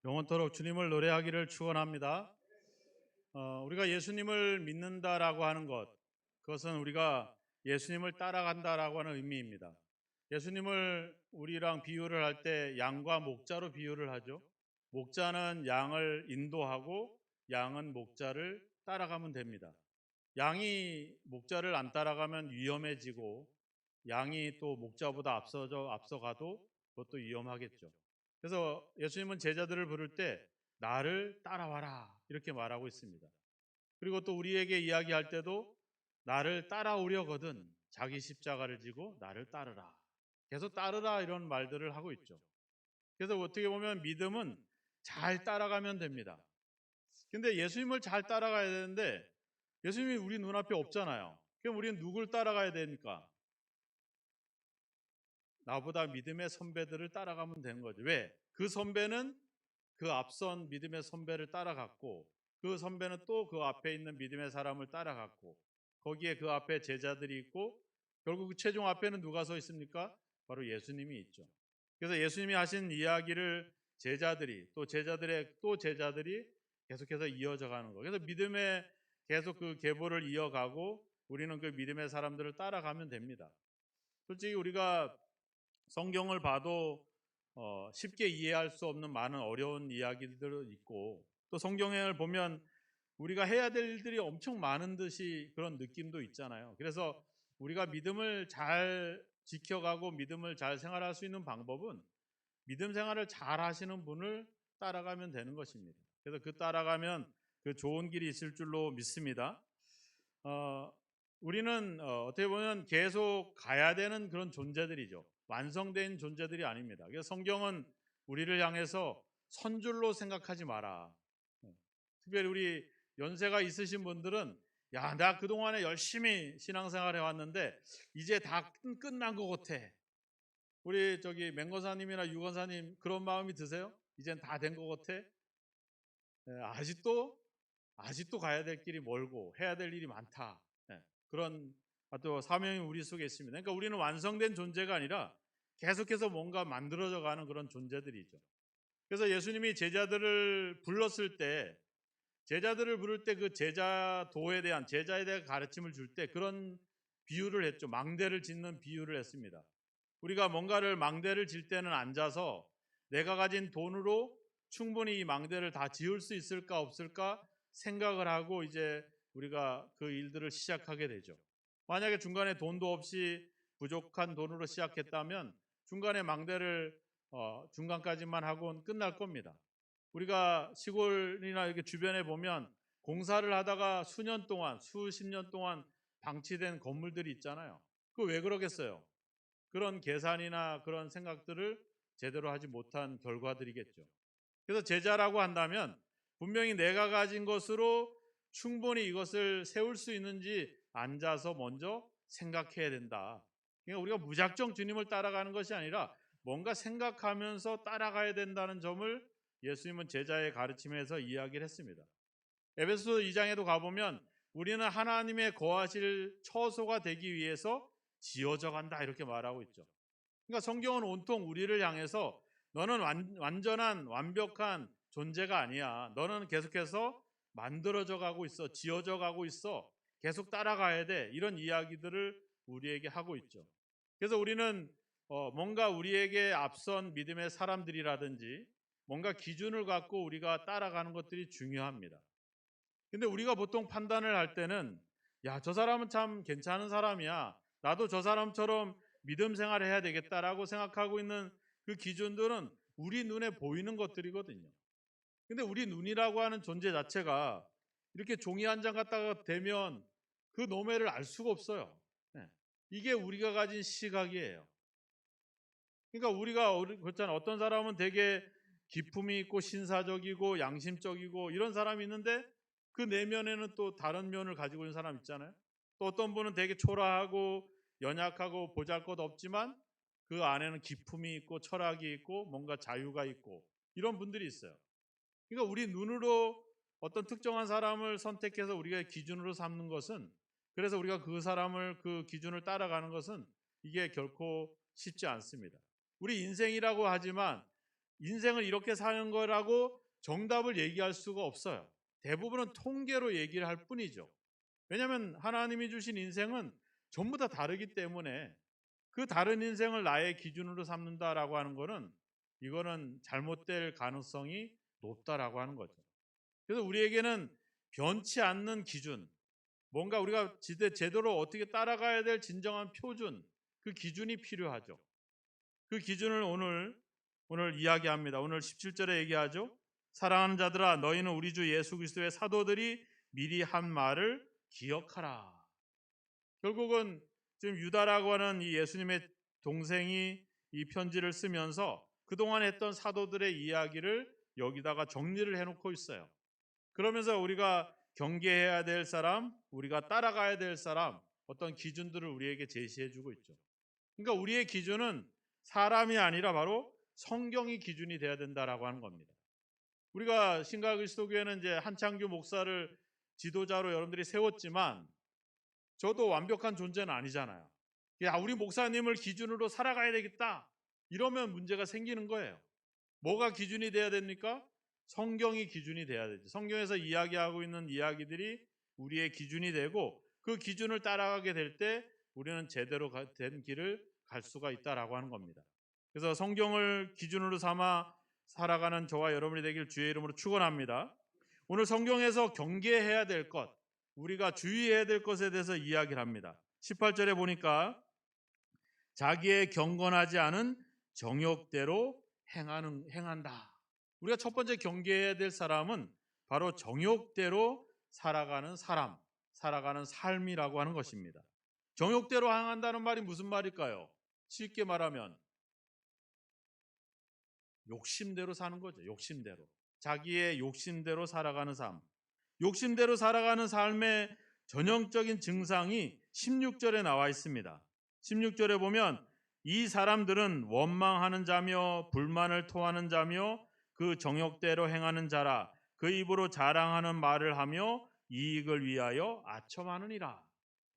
영원토록 주님을 노래하기를 축원합니다. 우리가 예수님을 믿는다라고 하는 것, 그것은 우리가 예수님을 따라간다라고 하는 의미입니다. 예수님을 우리랑 비유를 할 때 양과 목자로 비유를 하죠. 목자는 양을 인도하고 양은 목자를 따라가면 됩니다. 양이 목자를 안 따라가면 위험해지고 양이 또 목자보다 앞서가도 그것도 위험하겠죠. 그래서 예수님은 제자들을 부를 때 나를 따라와라 이렇게 말하고 있습니다. 그리고 또 우리에게 이야기할 때도 나를 따라오려거든 자기 십자가를 지고 나를 따르라. 계속 따르라 이런 말들을 하고 있죠. 그래서 어떻게 보면 믿음은 잘 따라가면 됩니다. 근데 예수님을 잘 따라가야 되는데 예수님이 우리 눈앞에 없잖아요. 그럼 우리는 누굴 따라가야 되니까? 나보다 믿음의 선배들을 따라가면 되는 거죠. 왜? 그 선배는 그 앞선 믿음의 선배를 따라갔고 그 선배는 또 그 앞에 있는 믿음의 사람을 따라갔고 거기에 그 앞에 제자들이 있고 결국 그 최종 앞에는 누가 서 있습니까? 바로 예수님이 있죠. 그래서 예수님이 하신 이야기를 제자들이 또 제자들의 또 제자들이 계속해서 이어져 가는 거예요. 그래서 믿음의 계속 그 계보를 이어가고 우리는 그 믿음의 사람들을 따라가면 됩니다. 솔직히 우리가 성경을 봐도 쉽게 이해할 수 없는 많은 어려운 이야기들도 있고 또 성경을 보면 우리가 해야 될 일들이 엄청 많은 듯이 그런 느낌도 있잖아요. 그래서 우리가 믿음을 잘 지켜가고 믿음을 잘 생활할 수 있는 방법은 믿음 생활을 잘 하시는 분을 따라가면 되는 것입니다. 그래서 그 따라가면 그 좋은 길이 있을 줄로 믿습니다. 어, 우리는 어떻게 보면 계속 가야 되는 그런 존재들이죠. 완성된 존재들이 아닙니다. 그래서 성경은 우리를 향해서 선줄로 생각하지 마라. 특별히 우리 연세가 있으신 분들은 야, 나 그동안에 열심히 신앙생활 해왔는데 이제 다 끝난 것 같아. 우리 저기 맹거사님이나 유건사님 그런 마음이 드세요? 이젠 다 된 것 같아? 아직도 가야 될 길이 멀고 해야 될 일이 많다. 그런 또 사명이 우리 속에 있습니다. 그러니까 우리는 완성된 존재가 아니라 계속해서 뭔가 만들어져 가는 그런 존재들이죠. 그래서 예수님이 제자들을 불렀을 때 제자들을 부를 때 그 제자도에 대한 제자에 대한 가르침을 줄 때 그런 비유를 했죠. 망대를 짓는 비유를 했습니다. 우리가 뭔가를 망대를 질 때는 앉아서 내가 가진 돈으로 충분히 이 망대를 다 지을 수 있을까 없을까 생각을 하고 이제 우리가 그 일들을 시작하게 되죠. 만약에 중간에 돈도 없이 부족한 돈으로 시작했다면 중간에 망대를 중간까지만 하고는 끝날 겁니다. 우리가 시골이나 이렇게 주변에 보면 공사를 하다가 수년 동안, 수십 년 동안 방치된 건물들이 있잖아요. 그 왜 그러겠어요? 그런 계산이나 그런 생각들을 제대로 하지 못한 결과들이겠죠. 그래서 제자라고 한다면 분명히 내가 가진 것으로 충분히 이것을 세울 수 있는지 앉아서 먼저 생각해야 된다. 그러니까 우리가 무작정 주님을 따라가는 것이 아니라 뭔가 생각하면서 따라가야 된다는 점을 예수님은 제자의 가르침에서 이야기를 했습니다. 에베소 2장에도 가보면 우리는 하나님의 거하실 처소가 되기 위해서 지어져 간다 이렇게 말하고 있죠. 그러니까 성경은 온통 우리를 향해서 너는 완전한 완벽한 존재가 아니야. 너는 계속해서 만들어져 가고 있어. 지어져 가고 있어. 계속 따라가야 돼. 이런 이야기들을 우리에게 하고 있죠. 그래서 우리는 뭔가 우리에게 앞선 믿음의 사람들이라든지 뭔가 기준을 갖고 우리가 따라가는 것들이 중요합니다. 근데 우리가 보통 판단을 할 때는 야, 저 사람은 참 괜찮은 사람이야. 나도 저 사람처럼 믿음 생활을 해야 되겠다라고 생각하고 있는 그 기준들은 우리 눈에 보이는 것들이거든요. 근데 우리 눈이라고 하는 존재 자체가 이렇게 종이 한 장 갖다가 대면 그 너머를 알 수가 없어요. 네. 이게 우리가 가진 시각이에요. 그러니까 우리가 그렇잖아요. 어떤 사람은 되게 기품이 있고 신사적이고 양심적이고 이런 사람이 있는데 그 내면에는 또 다른 면을 가지고 있는 사람 있잖아요. 또 어떤 분은 되게 초라하고 연약하고 보잘것없지만 그 안에는 기품이 있고 철학이 있고 뭔가 자유가 있고 이런 분들이 있어요. 그러니까 우리 눈으로 어떤 특정한 사람을 선택해서 우리가 기준으로 삼는 것은 그래서 우리가 그 사람을 그 기준을 따라가는 것은 이게 결코 쉽지 않습니다. 우리 인생이라고 하지만 인생을 이렇게 사는 거라고 정답을 얘기할 수가 없어요. 대부분은 통계로 얘기를 할 뿐이죠. 왜냐하면 하나님이 주신 인생은 전부 다 다르기 때문에 그 다른 인생을 나의 기준으로 삼는다라고 하는 거는 이거는 잘못될 가능성이 높다라고 하는 거죠. 그래서 우리에게는 변치 않는 기준, 뭔가 우리가 제대로 어떻게 따라가야 될 진정한 표준, 그 기준이 필요하죠. 그 기준을 오늘 이야기합니다. 오늘 17절에 얘기하죠. 사랑하는 자들아, 너희는 우리 주 예수 그리스도의 사도들이 미리 한 말을 기억하라. 결국은 지금 유다라고 하는 이 예수님의 동생이 이 편지를 쓰면서 그동안 했던 사도들의 이야기를 여기다가 정리를 해놓고 있어요. 그러면서 우리가 경계해야 될 사람, 우리가 따라가야 될 사람, 어떤 기준들을 우리에게 제시해주고 있죠. 그러니까 우리의 기준은 사람이 아니라 바로 성경이 기준이 돼야 된다라고 하는 겁니다. 우리가 신가 그리스도교회는 이제 한창규 목사를 지도자로 여러분들이 세웠지만 저도 완벽한 존재는 아니잖아요. 야, 우리 목사님을 기준으로 살아가야 되겠다. 이러면 문제가 생기는 거예요. 뭐가 기준이 돼야 됩니까? 성경이 기준이 돼야 되죠. 성경에서 이야기하고 있는 이야기들이 우리의 기준이 되고 그 기준을 따라가게 될 때 우리는 제대로 된 길을 갈 수가 있다라고 하는 겁니다. 그래서 성경을 기준으로 삼아 살아가는 저와 여러분이 되길 주의 이름으로 축원합니다. 오늘 성경에서 경계해야 될 것, 우리가 주의해야 될 것에 대해서 이야기를 합니다. 18절에 보니까 자기의 경건하지 않은 정욕대로 행한다. 우리가 첫 번째 경계해야 될 사람은 바로 정욕대로 살아가는 사람, 살아가는 삶이라고 하는 것입니다. 정욕대로 행한다는 말이 무슨 말일까요? 쉽게 말하면 욕심대로 사는 거죠. 욕심대로. 자기의 욕심대로 살아가는 삶. 욕심대로 살아가는 삶의 전형적인 증상이 16절에 나와 있습니다. 16절에 보면 이 사람들은 원망하는 자며 불만을 토하는 자며 그 정욕대로 행하는 자라. 그 입으로 자랑하는 말을 하며 이익을 위하여 아첨하느니라.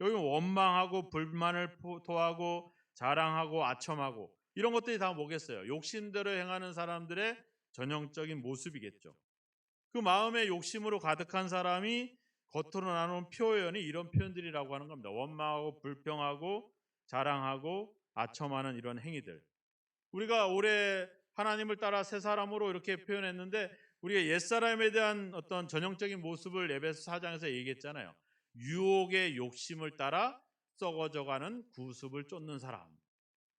여기 원망하고 불만을 토하고 자랑하고 아첨하고 이런 것들이 다 뭐겠어요? 욕심대로 행하는 사람들의 전형적인 모습이겠죠. 그 마음의 욕심으로 가득한 사람이 겉으로 나오는 표현이 이런 표현들이라고 하는 겁니다. 원망하고 불평하고 자랑하고 아첨하는 이런 행위들. 우리가 올해 하나님을 따라 새 사람으로 이렇게 표현했는데 우리가 옛사람에 대한 어떤 전형적인 모습을 에베소 4장에서 얘기했잖아요. 유혹의 욕심을 따라 썩어져가는 구습을 쫓는 사람.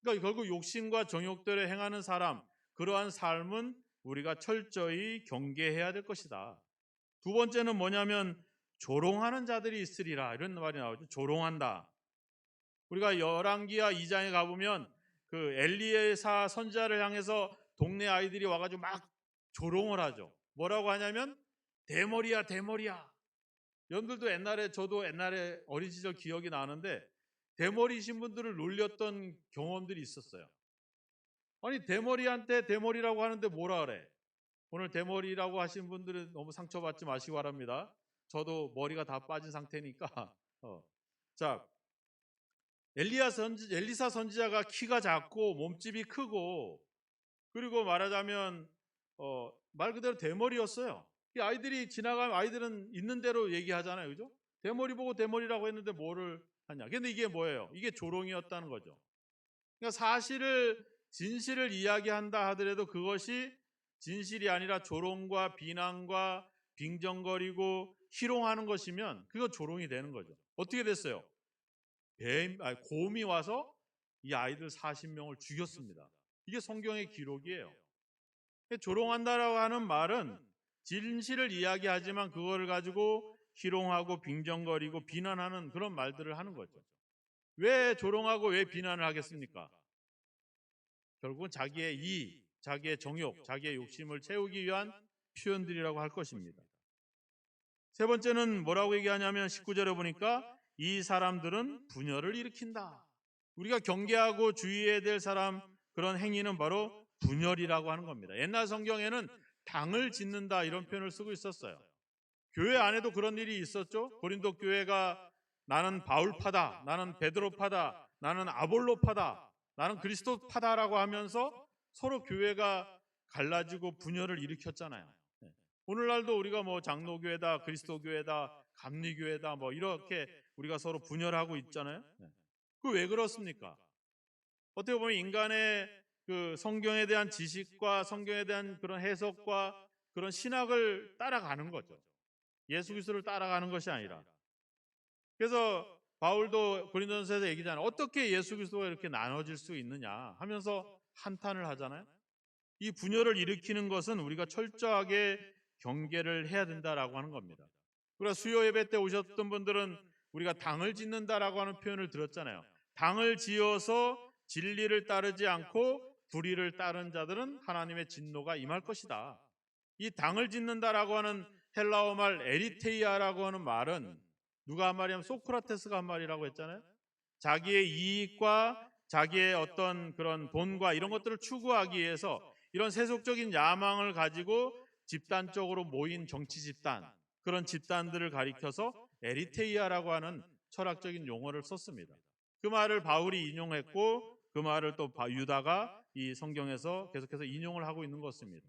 그러니까 결국 욕심과 정욕대로 행하는 사람, 그러한 삶은 우리가 철저히 경계해야 될 것이다. 두 번째는 뭐냐면 조롱하는 자들이 있으리라 이런 말이 나오죠. 조롱한다. 우리가 열왕기하 2장에 가보면 그 엘리에사 선지자를 향해서 동네 아이들이 와가지고 막 조롱을 하죠. 뭐라고 하냐면 대머리야 대머리야. 여러분들도 저도 옛날에 어린 시절 기억이 나는데 대머리신 분들을 놀렸던 경험들이 있었어요. 아니 대머리한테 대머리라고 하는데 뭐라 그래? 오늘 대머리라고 하신 분들은 너무 상처받지 마시기 바랍니다. 저도 머리가 다 빠진 상태니까. 자, 엘리사 선지자가 키가 작고 몸집이 크고 그리고 말하자면 말 그대로 대머리였어요. 이 아이들이 지나가면 아이들은 있는 대로 얘기하잖아요, 그죠? 대머리 보고 대머리라고 했는데 뭐를 하냐? 근데 이게 뭐예요? 이게 조롱이었다는 거죠. 그러니까 진실을 이야기한다 하더라도 그것이 진실이 아니라 조롱과 비난과 빙정거리고 희롱하는 것이면 그거 조롱이 되는 거죠. 어떻게 됐어요? 곰이 와서 이 아이들 40명을 죽였습니다. 이게 성경의 기록이에요. 조롱한다라고 하는 말은 진실을 이야기하지만 그거를 가지고 희롱하고 빙정거리고 비난하는 그런 말들을 하는 거죠. 왜 조롱하고 왜 비난을 하겠습니까? 결국은 자기의 정욕, 자기의 욕심을 채우기 위한 표현들이라고 할 것입니다. 세 번째는 뭐라고 얘기하냐면 19절에 보니까 이 사람들은 분열을 일으킨다. 우리가 경계하고 주의해야 될 사람 그런 행위는 바로 분열이라고 하는 겁니다. 옛날 성경에는 당을 짓는다 이런 표현을 쓰고 있었어요. 교회 안에도 그런 일이 있었죠. 고린도 교회가 나는 바울파다, 나는 베드로파다, 나는 아볼로파다, 나는 그리스도파다라고 하면서 서로 교회가 갈라지고 분열을 일으켰잖아요. 예. 오늘날도 우리가 뭐 장로교회다, 그리스도교회다, 감리교회다 뭐 이렇게 우리가 서로 분열하고 있잖아요. 예. 그 왜 그렇습니까? 어떻게 보면 인간의 그 성경에 대한 지식과 성경에 대한 그런 해석과 그런 신학을 따라가는 거죠. 예수 그리스도를 따라가는 것이 아니라. 그래서 바울도 고린도전서에서 얘기잖아요. 어떻게 예수 그리스도가 이렇게 나눠질 수 있느냐 하면서 한탄을 하잖아요. 이 분열을 일으키는 것은 우리가 철저하게 경계를 해야 된다라고 하는 겁니다. 우리가 수요 예배 때 오셨던 분들은 우리가 당을 짓는다라고 하는 표현을 들었잖아요. 당을 지어서 진리를 따르지 않고 불의를 따른 자들은 하나님의 진노가 임할 것이다. 이 당을 짓는다라고 하는 헬라어 말 에리테이아라고 하는 말은 누가 한 말이냐면 소크라테스가 한 말이라고 했잖아요. 자기의 이익과 자기의 어떤 그런 돈과 이런 것들을 추구하기 위해서 이런 세속적인 야망을 가지고 집단적으로 모인 정치 집단, 그런 집단들을 가리켜서 에리테이아라고 하는 철학적인 용어를 썼습니다. 그 말을 바울이 인용했고 그 말을 또 유다가 이 성경에서 계속해서 인용을 하고 있는 것입니다.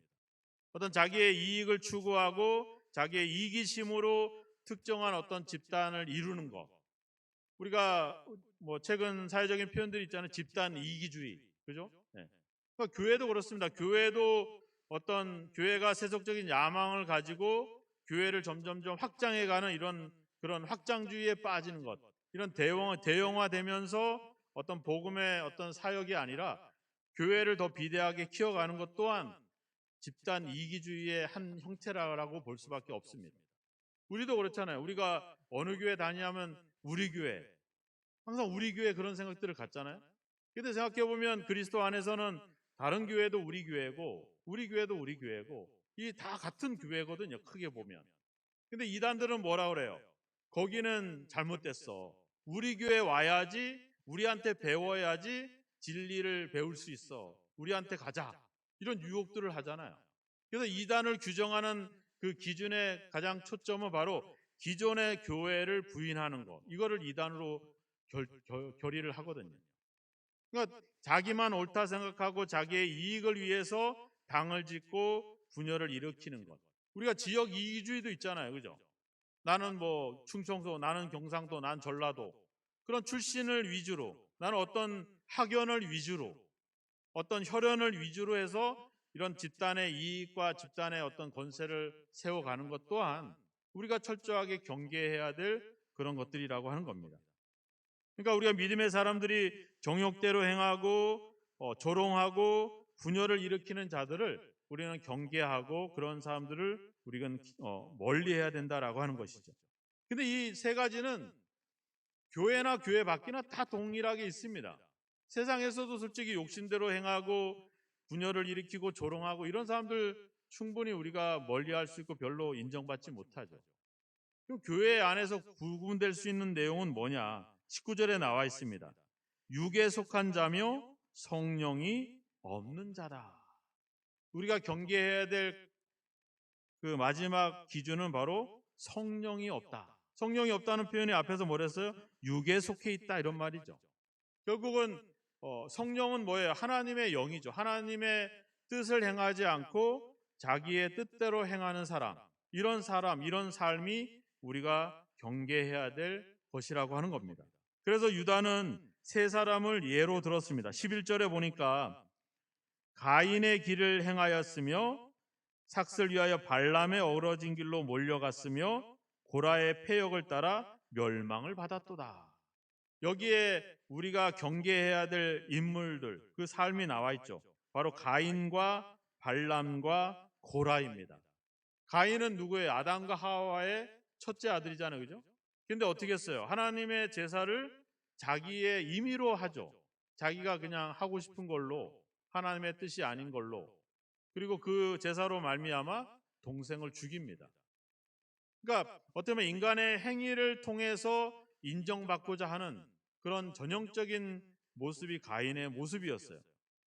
어떤 자기의 이익을 추구하고 자기의 이기심으로 특정한 어떤 집단을 이루는 것. 우리가 뭐 최근 사회적인 표현들이 있잖아요. 집단 이기주의. 그죠? 네. 그러니까 교회도 그렇습니다. 교회도 어떤 교회가 세속적인 야망을 가지고 교회를 점점점 확장해가는 이런 그런 확장주의에 빠지는 것. 이런 대형화되면서 어떤 복음의 어떤 사역이 아니라 교회를 더 비대하게 키워가는 것 또한 집단 이기주의의 한 형태라고 볼 수밖에 없습니다. 우리도 그렇잖아요. 우리가 어느 교회 다니냐면 우리 교회. 항상 우리 교회 그런 생각들을 갖잖아요. 근데 생각해보면 그리스도 안에서는 다른 교회도 우리 교회고 우리 교회도 우리 교회고 이 다 같은 교회거든요. 크게 보면. 근데 이단들은 뭐라 그래요? 거기는 잘못됐어. 우리 교회 와야지 우리한테 배워야지 진리를 배울 수 있어. 우리한테 가자. 이런 유혹들을 하잖아요. 그래서 이단을 규정하는 그 기준의 가장 초점은 바로 기존의 교회를 부인하는 것. 이거를 이단으로 결의를 하거든요. 그러니까 자기만 옳다 생각하고 자기의 이익을 위해서 당을 짓고 분열을 일으키는 것. 우리가 지역 이기주의도 있잖아요. 그죠? 나는 뭐 충청도, 나는 경상도, 난 전라도. 그런 출신을 위주로, 나는 어떤 학연을 위주로, 어떤 혈연을 위주로 해서 이런 집단의 이익과 집단의 어떤 권세를 세워가는 것 또한 우리가 철저하게 경계해야 될 그런 것들이라고 하는 겁니다. 그러니까 우리가 믿음의 사람들이 정욕대로 행하고 조롱하고 분열을 일으키는 자들을 우리는 경계하고 그런 사람들을 우리가 멀리해야 된다라고 하는 것이죠. 근데 이 세 가지는 교회나 교회 밖이나 다 동일하게 있습니다. 세상에서도 솔직히 욕심대로 행하고 분열을 일으키고 조롱하고 이런 사람들 충분히 우리가 멀리할 수 있고 별로 인정받지 못하죠. 그럼 교회 안에서 구분될 수 있는 내용은 뭐냐? 19절에 나와 있습니다. 육에 속한 자며 성령이 없는 자다. 우리가 경계해야 될 그 마지막 기준은 바로 성령이 없다. 성령이 없다는 표현이 앞에서 뭐랬어요? 육에 속해 있다 이런 말이죠. 결국은 성령은 뭐예요? 하나님의 영이죠. 하나님의 뜻을 행하지 않고 자기의 뜻대로 행하는 사람, 이런 삶이 우리가 경계해야 될 것이라고 하는 겁니다. 그래서 유다는 세 사람을 예로 들었습니다. 11절에 보니까 가인의 길을 행하였으며 삭슬 위하여 발람의 어우러진 길로 몰려갔으며 고라의 패역을 따라 멸망을 받았도다. 여기에 우리가 경계해야 될 인물들, 그 삶이 나와 있죠. 바로 가인과 발람과 고라입니다. 가인은 누구예요? 아담과 하와의 첫째 아들이잖아요. 그죠? 근데 어떻게 했어요? 하나님의 제사를 자기의 임의로 하죠. 자기가 그냥 하고 싶은 걸로, 하나님의 뜻이 아닌 걸로. 그리고 그 제사로 말미암아 동생을 죽입니다. 그러니까 어떻게 보면 인간의 행위를 통해서 인정받고자 하는 그런 전형적인 모습이 가인의 모습이었어요.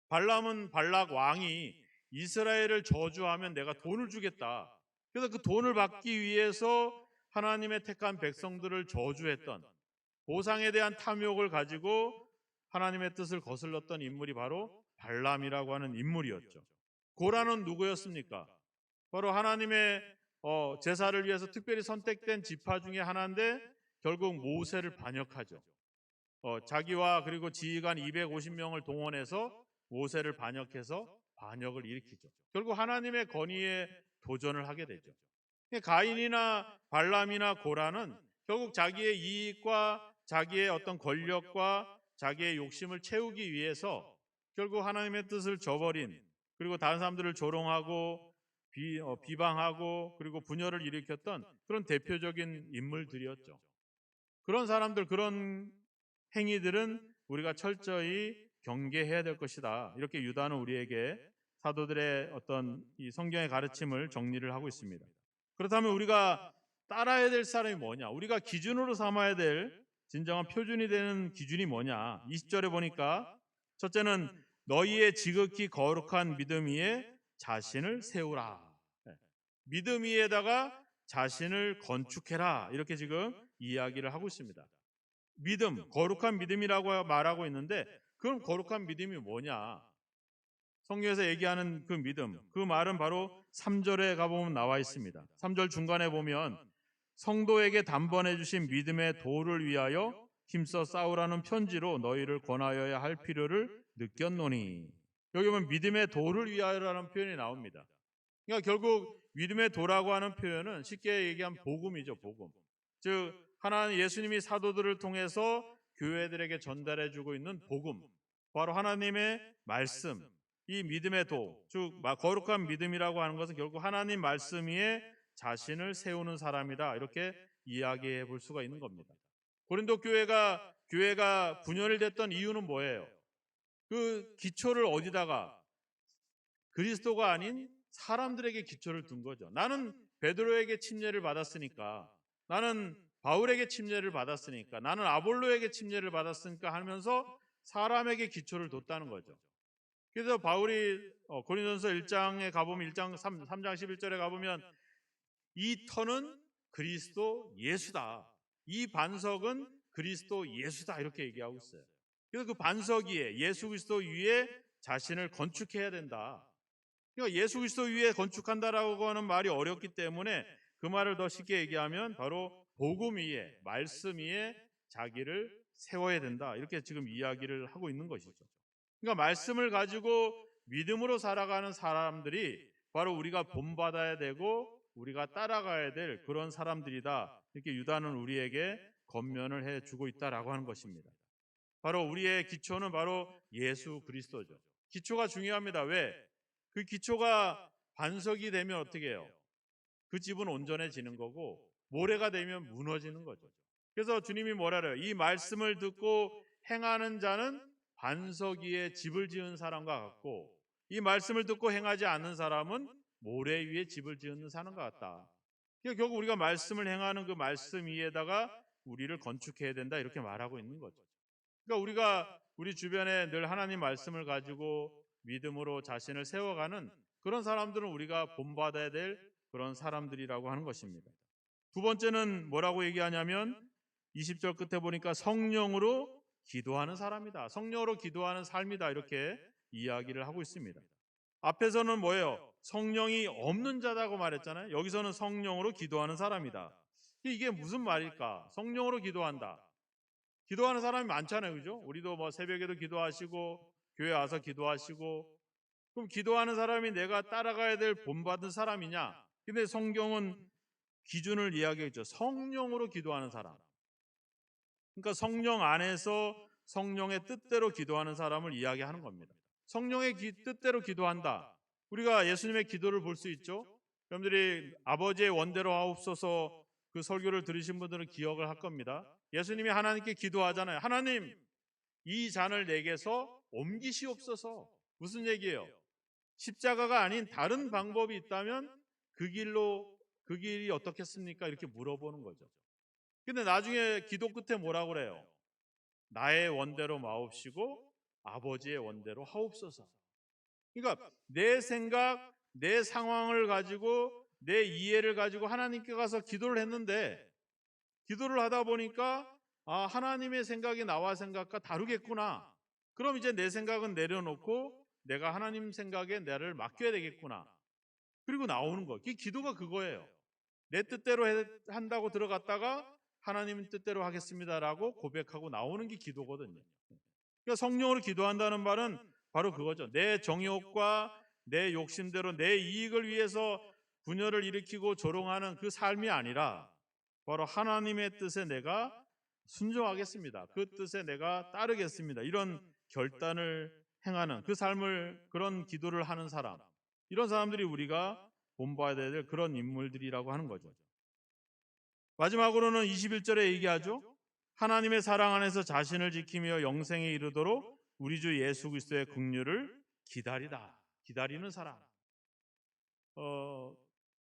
발람은 발락 왕이 이스라엘을 저주하면 내가 돈을 주겠다. 그래서 그 돈을 받기 위해서 하나님의 택한 백성들을 저주했던, 보상에 대한 탐욕을 가지고 하나님의 뜻을 거슬렀던 인물이 바로 발람이라고 하는 인물이었죠. 고라는 누구였습니까? 바로 하나님의 제사를 위해서 특별히 선택된 지파 중에 하나인데 결국 모세를 반역하죠. 자기와 그리고 지휘관 250명을 동원해서 모세를 반역해서 반역을 일으키죠. 결국 하나님의 권위에 도전을 하게 되죠. 가인이나 발람이나 고라는 결국 자기의 이익과 자기의 어떤 권력과 자기의 욕심을 채우기 위해서 결국 하나님의 뜻을 저버린, 그리고 다른 사람들을 조롱하고 비방하고 그리고 분열을 일으켰던 그런 대표적인 인물들이었죠. 그런 사람들, 그런 행위들은 우리가 철저히 경계해야 될 것이다. 이렇게 유다는 우리에게 사도들의 어떤 이 성경의 가르침을 정리를 하고 있습니다. 그렇다면 우리가 따라야 될 사람이 뭐냐? 우리가 기준으로 삼아야 될 진정한 표준이 되는 기준이 뭐냐? 20절에 보니까 첫째는 너희의 지극히 거룩한 믿음 위에 자신을 세우라. 믿음 위에다가 자신을 건축해라. 이렇게 지금 이야기를 하고 있습니다. 믿음, 거룩한 믿음이라고 말하고 있는데 그럼 거룩한 믿음이 뭐냐? 성경에서 얘기하는 그 믿음, 그 말은 바로 3절에 가보면 나와 있습니다. 3절 중간에 보면 성도에게 단번해 주신 믿음의 도를 위하여 힘써 싸우라는 편지로 너희를 권하여야 할 필요를 느꼈노니. 여기 보면 믿음의 도를 위하여라는 표현이 나옵니다. 그러니까 결국 믿음의 도라고 하는 표현은 쉽게 얘기하면 복음이죠, 복음. 즉 하나님 예수님이 사도들을 통해서 교회들에게 전달해 주고 있는 복음, 바로 하나님의 말씀, 이 믿음의 도, 즉 거룩한 믿음이라고 하는 것은 결국 하나님 말씀 위에 자신을 세우는 사람이다. 이렇게 이야기해 볼 수가 있는 겁니다. 고린도 교회가 분열됐던 이유는 뭐예요? 그 기초를 어디다가 그리스도가 아닌 사람들에게 기초를 둔 거죠. 나는 베드로에게 침례를 받았으니까, 나는 바울에게 침례를 받았으니까, 나는 아볼로에게 침례를 받았으니까 하면서 사람에게 기초를 뒀다는 거죠. 그래서 바울이 고린도전서 1장에 가보면 1장 3장 11절에 가보면 이 터는 그리스도 예수다. 이 반석은 그리스도 예수다. 이렇게 얘기하고 있어요. 그래서 그 반석 위에 예수 그리스도 위에 자신을 건축해야 된다. 그러니까 예수 그리스도 위에 건축한다라고 하는 말이 어렵기 때문에 그 말을 더 쉽게 얘기하면 바로 복음 위에, 말씀 위에 자기를 세워야 된다. 이렇게 지금 이야기를 하고 있는 것이죠. 그러니까 말씀을 가지고 믿음으로 살아가는 사람들이 바로 우리가 본받아야 되고 우리가 따라가야 될 그런 사람들이다. 이렇게 유다는 우리에게 권면을 해주고 있다라고 하는 것입니다. 바로 우리의 기초는 바로 예수 그리스도죠. 기초가 중요합니다. 왜? 그 기초가 반석이 되면 어떻게 해요? 그 집은 온전해지는 거고 모래가 되면 무너지는 거죠. 그래서 주님이 뭐라 그래요? 이 말씀을 듣고 행하는 자는 반석 위에 집을 지은 사람과 같고 이 말씀을 듣고 행하지 않는 사람은 모래 위에 집을 지은 사람과 같다. 그러니까 결국 우리가 말씀을 행하는 그 말씀 위에다가 우리를 건축해야 된다 이렇게 말하고 있는 거죠. 그러니까 우리가 우리 주변에 늘 하나님 말씀을 가지고 믿음으로 자신을 세워가는 그런 사람들은 우리가 본받아야 될 그런 사람들이라고 하는 것입니다. 두 번째는 뭐라고 얘기하냐면 20절 끝에 보니까 성령으로 기도하는 사람이다. 성령으로 기도하는 삶이다. 이렇게 이야기를 하고 있습니다. 앞에서는 뭐예요? 성령이 없는 자다고 말했잖아요. 여기서는 성령으로 기도하는 사람이다. 이게 무슨 말일까? 성령으로 기도한다. 기도하는 사람이 많잖아요. 그죠? 우리도 뭐 새벽에도 기도하시고 교회 와서 기도하시고 그럼 기도하는 사람이 내가 따라가야 될 본받은 사람이냐? 근데 성경은 기준을 이야기했죠. 성령으로 기도하는 사람. 그러니까 성령 안에서 성령의 뜻대로 기도하는 사람을 이야기하는 겁니다. 성령의 뜻대로 기도한다. 우리가 예수님의 기도를 볼 수 있죠. 여러분들이 아버지의 원대로 하옵소서 그 설교를 들으신 분들은 기억을 할 겁니다. 예수님이 하나님께 기도하잖아요. 하나님, 이 잔을 내게서 옮기시옵소서. 무슨 얘기예요? 십자가가 아닌 다른 방법이 있다면 그 길이 어떻겠습니까? 이렇게 물어보는 거죠. 근데 나중에 기도 끝에 뭐라고 그래요? 나의 원대로 마옵시고 아버지의 원대로 하옵소서. 그러니까 내 생각, 내 상황을 가지고 내 이해를 가지고 하나님께 가서 기도를 했는데 기도를 하다 보니까 하나님의 생각이 나와 생각과 다르겠구나. 그럼 이제 내 생각은 내려놓고 내가 하나님 생각에 나를 맡겨야 되겠구나. 그리고 나오는 거. 이 기도가 그거예요. 내 뜻대로 한다고 들어갔다가 하나님 뜻대로 하겠습니다라고 고백하고 나오는 게 기도거든요. 그러니까 성령으로 기도한다는 말은 바로 그거죠. 내 정욕과 내 욕심대로 내 이익을 위해서 분열을 일으키고 조롱하는 그 삶이 아니라 바로 하나님의 뜻에 내가 순종하겠습니다. 그 뜻에 내가 따르겠습니다. 이런 결단을 행하는 그 삶을, 그런 기도를 하는 사람, 이런 사람들이 우리가 본받아야 될 그런 인물들이라고 하는 거죠. 마지막으로는 21절에 얘기하죠. 하나님의 사랑 안에서 자신을 지키며 영생에 이르도록 우리 주 예수 그리스도의 긍휼을 기다리다. 기다리는 사람.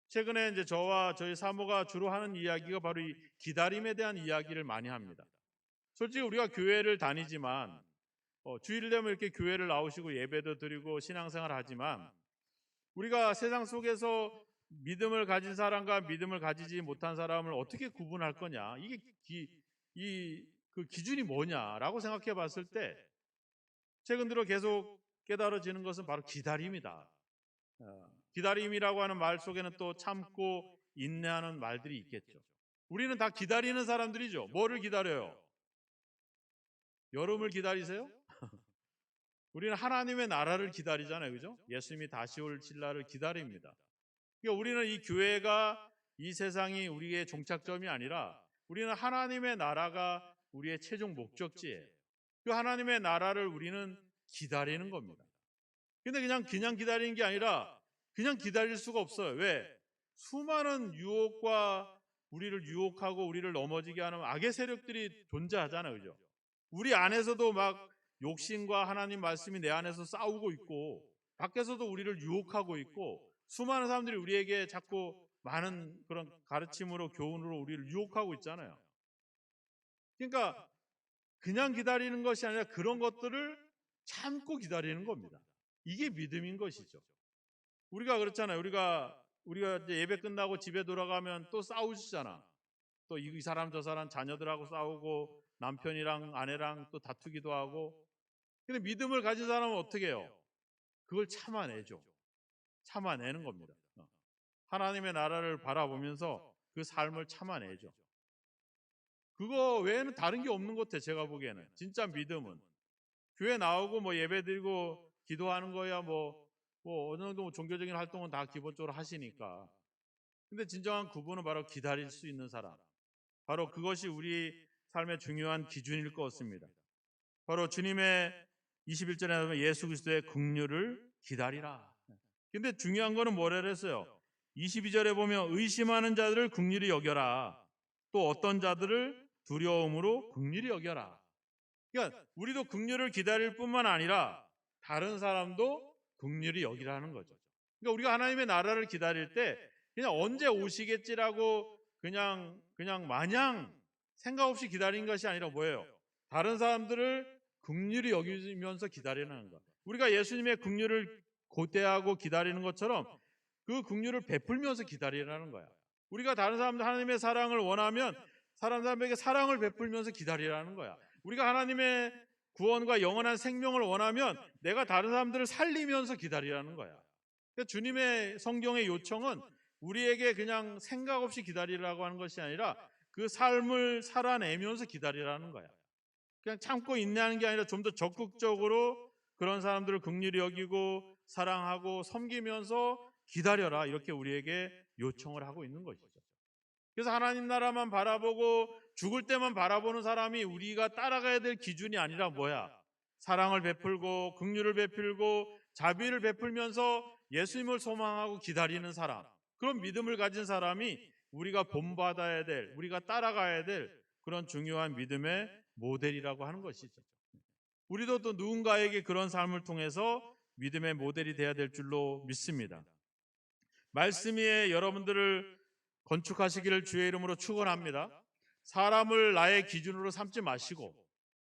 최근에 이제 저와 저희 사모가 주로 하는 이야기가 바로 이 기다림에 대한 이야기를 많이 합니다. 솔직히 우리가 교회를 다니지만 주일 되면 이렇게 교회를 나오시고 예배도 드리고 신앙생활 하지만 우리가 세상 속에서 믿음을 가진 사람과 믿음을 가지지 못한 사람을 어떻게 구분할 거냐, 이게 그 기준이 뭐냐라고 생각해 봤을 때 최근 들어 계속 깨달아지는 것은 바로 기다림이다. 기다림이라고 하는 말 속에는 또 참고 인내하는 말들이 있겠죠. 우리는 다 기다리는 사람들이죠. 뭐를 기다려요? 여름을 기다리세요? 우리는 하나님의 나라를 기다리잖아요. 그죠? 예수님이 다시 올 신라를 기다립니다. 그러니까 우리는 이 교회가, 이 세상이 우리의 종착점이 아니라 우리는 하나님의 나라가 우리의 최종 목적지예요. 그 하나님의 나라를 우리는 기다리는 겁니다. 근데 그냥 기다리는 게 아니라 그냥 기다릴 수가 없어요. 왜? 수많은 유혹과 우리를 유혹하고 우리를 넘어지게 하는 악의 세력들이 존재하잖아요. 그죠? 우리 안에서도 막 욕심과 하나님 말씀이 내 안에서 싸우고 있고 밖에서도 우리를 유혹하고 있고 수많은 사람들이 우리에게 자꾸 많은 그런 가르침으로 교훈으로 우리를 유혹하고 있잖아요. 그러니까 그냥 기다리는 것이 아니라 그런 것들을 참고 기다리는 겁니다. 이게 믿음인 것이죠. 우리가 그렇잖아요. 우리가 이제 예배 끝나고 집에 돌아가면 또 싸우시잖아. 또 이 사람 저 사람 자녀들하고 싸우고 남편이랑 아내랑 또 다투기도 하고. 근데 믿음을 가진 사람은 어떻게 해요? 그걸 참아내죠. 참아내는 겁니다. 하나님의 나라를 바라보면서 그 삶을 참아내죠. 그거 외에는 다른 게 없는 것 같아요. 제가 보기에는. 진짜 믿음은. 교회 나오고 뭐 예배 드리고 기도하는 거야 뭐 어느 정도 종교적인 활동은 다 기본적으로 하시니까. 근데 진정한 구분은 바로 기다릴 수 있는 사람. 바로 그것이 우리 삶의 중요한 기준일 것 같습니다. 바로 주님의 21절에 나오면 예수 그리스도의 긍휼을 기다리라. 근데 중요한 거는 뭐라 그랬어요? 22절에 보면 의심하는 자들을 긍휼히 여겨라. 또 어떤 자들을 두려움으로 긍휼히 여겨라. 그러니까 우리도 긍휼을 기다릴 뿐만 아니라 다른 사람도 긍휼히 여기라는 거죠. 그러니까 우리가 하나님의 나라를 기다릴 때 그냥 언제 오시겠지라고 그냥 마냥 생각 없이 기다리는 것이 아니라 뭐예요? 다른 사람들을 긍휼히 여기면서 기다리는 것. 우리가 예수님의 긍휼을 고대하고 기다리는 것처럼 그 긍휼을 베풀면서 기다리라는 거야. 우리가 다른 사람들 하나님의 사랑을 원하면 사람들에게 사랑을 베풀면서 기다리라는 거야. 우리가 하나님의 구원과 영원한 생명을 원하면 내가 다른 사람들을 살리면서 기다리라는 거야. 그러니까 주님의 성경의 요청은 우리에게 그냥 생각 없이 기다리라고 하는 것이 아니라 그 삶을 살아내면서 기다리라는 거야. 그냥 참고 인내하는 게 아니라 좀 더 적극적으로 그런 사람들을 긍휼히 여기고 사랑하고 섬기면서 기다려라, 이렇게 우리에게 요청을 하고 있는 것이죠. 그래서 하나님 나라만 바라보고 죽을 때만 바라보는 사람이 우리가 따라가야 될 기준이 아니라 뭐야? 사랑을 베풀고 긍휼을 베풀고 자비를 베풀면서 예수님을 소망하고 기다리는 사람, 그런 믿음을 가진 사람이 우리가 본받아야 될, 우리가 따라가야 될 그런 중요한 믿음의 모델이라고 하는 것이죠. 우리도 또 누군가에게 그런 삶을 통해서 믿음의 모델이 되어야 될 줄로 믿습니다. 말씀 위에 여러분들을 건축하시기를 주의 이름으로 축원합니다. 사람을 나의 기준으로 삼지 마시고,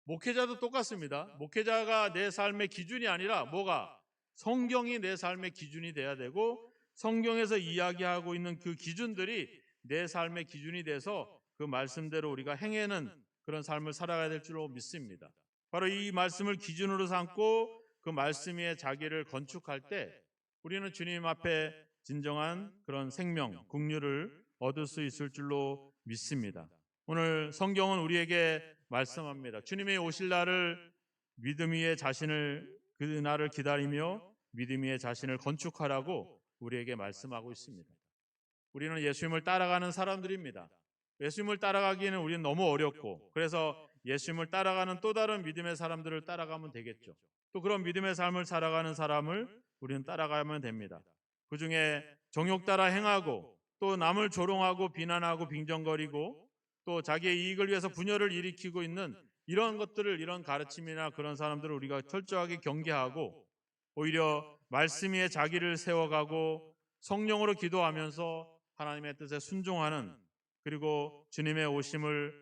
목회자도 똑같습니다. 목회자가 내 삶의 기준이 아니라 뭐가? 성경이 내 삶의 기준이 돼야 되고 성경에서 이야기하고 있는 그 기준들이 내 삶의 기준이 돼서 그 말씀대로 우리가 행하는 그런 삶을 살아가야 될 줄로 믿습니다. 바로 이 말씀을 기준으로 삼고 그 말씀 위에 자기를 건축할 때 우리는 주님 앞에 진정한 그런 생명, 긍휼을 얻을 수 있을 줄로 믿습니다. 오늘 성경은 우리에게 말씀합니다. 주님의 오실 날을 믿음 위에 자신을 그 날을 기다리며 믿음 위에 자신을 건축하라고 우리에게 말씀하고 있습니다. 우리는 예수님을 따라가는 사람들입니다. 예수님을 따라가기에는 우리는 너무 어렵고 그래서 예수님을 따라가는 또 다른 믿음의 사람들을 따라가면 되겠죠. 또 그런 믿음의 삶을 살아가는 사람을 우리는 따라가면 됩니다. 그 중에 정욕 따라 행하고 또 남을 조롱하고 비난하고 빙정거리고 또 자기의 이익을 위해서 분열을 일으키고 있는 이런 것들을 이런 가르침이나 그런 사람들을 우리가 철저하게 경계하고 오히려 말씀 위에 자기를 세워가고 성령으로 기도하면서 하나님의 뜻에 순종하는 그리고 주님의 오심을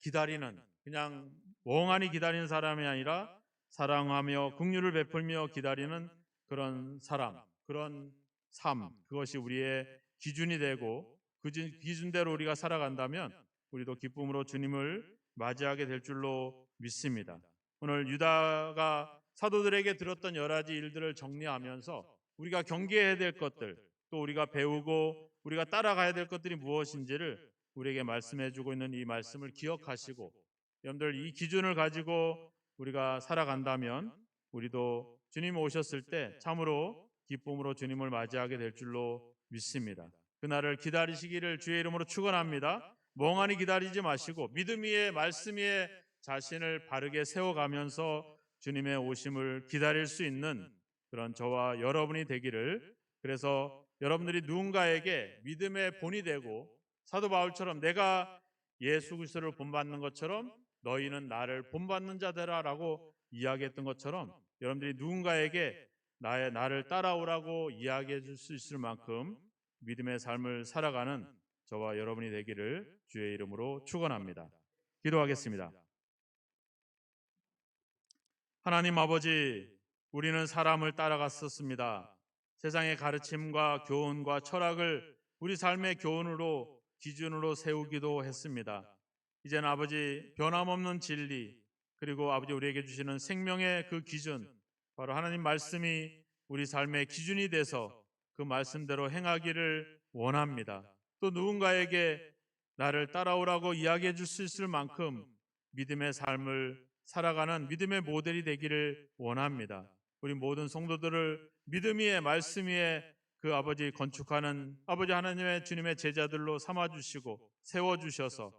기다리는 그냥 멍하니 기다리는 사람이 아니라 사랑하며 긍휼을 베풀며 기다리는 그런 사람, 그런 삶, 그것이 우리의 기준이 되고 그 기준대로 우리가 살아간다면 우리도 기쁨으로 주님을 맞이하게 될 줄로 믿습니다. 오늘 유다가 사도들에게 들었던 여러 가지 일들을 정리하면서 우리가 경계해야 될 것들, 또 우리가 배우고 우리가 따라가야 될 것들이 무엇인지를 우리에게 말씀해 주고 있는 이 말씀을 기억하시고 여러분들 이 기준을 가지고 우리가 살아간다면 우리도 주님 오셨을 때 참으로 기쁨으로 주님을 맞이하게 될 줄로 믿습니다. 그날을 기다리시기를 주의 이름으로 축원합니다. 멍하니 기다리지 마시고 믿음 위에 말씀 위에 자신을 바르게 세워가면서 주님의 오심을 기다릴 수 있는 그런 저와 여러분이 되기를, 그래서 여러분들이 누군가에게 믿음의 본이 되고 사도 바울처럼 내가 예수 그리스도를 본받는 것처럼 너희는 나를 본받는 자들아라고 이야기했던 것처럼 여러분들이 누군가에게 나를 따라오라고 이야기해 줄 수 있을 만큼 믿음의 삶을 살아가는 저와 여러분이 되기를 주의 이름으로 축원합니다. 기도하겠습니다. 하나님 아버지, 우리는 사람을 따라갔었습니다. 세상의 가르침과 교훈과 철학을 우리 삶의 교훈으로 기준으로 세우기도 했습니다. 이제는 아버지 변함없는 진리 그리고 아버지 우리에게 주시는 생명의 그 기준, 바로 하나님 말씀이 우리 삶의 기준이 돼서 그 말씀대로 행하기를 원합니다. 또 누군가에게 나를 따라오라고 이야기해 줄 수 있을 만큼 믿음의 삶을 살아가는 믿음의 모델이 되기를 원합니다. 우리 모든 성도들을 믿음 위에 말씀 위에 그 아버지 건축하는 아버지 하나님의 주님의 제자들로 삼아주시고 세워주셔서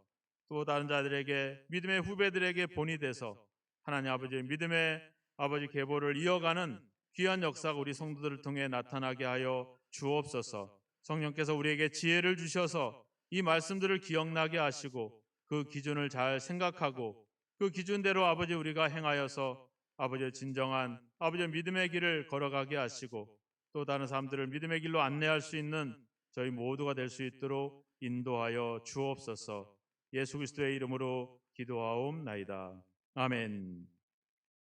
또 다른 자들에게 믿음의 후배들에게 본이 돼서 하나님 아버지 믿음의 아버지 계보를 이어가는 귀한 역사가 우리 성도들을 통해 나타나게 하여 주옵소서. 성령께서 우리에게 지혜를 주셔서 이 말씀들을 기억나게 하시고 그 기준을 잘 생각하고 그 기준대로 아버지 우리가 행하여서 아버지 진정한 아버지 믿음의 길을 걸어가게 하시고 또 다른 사람들을 믿음의 길로 안내할 수 있는 저희 모두가 될 수 있도록 인도하여 주옵소서. 예수 그리스도의 이름으로 기도하옵나이다. 아멘.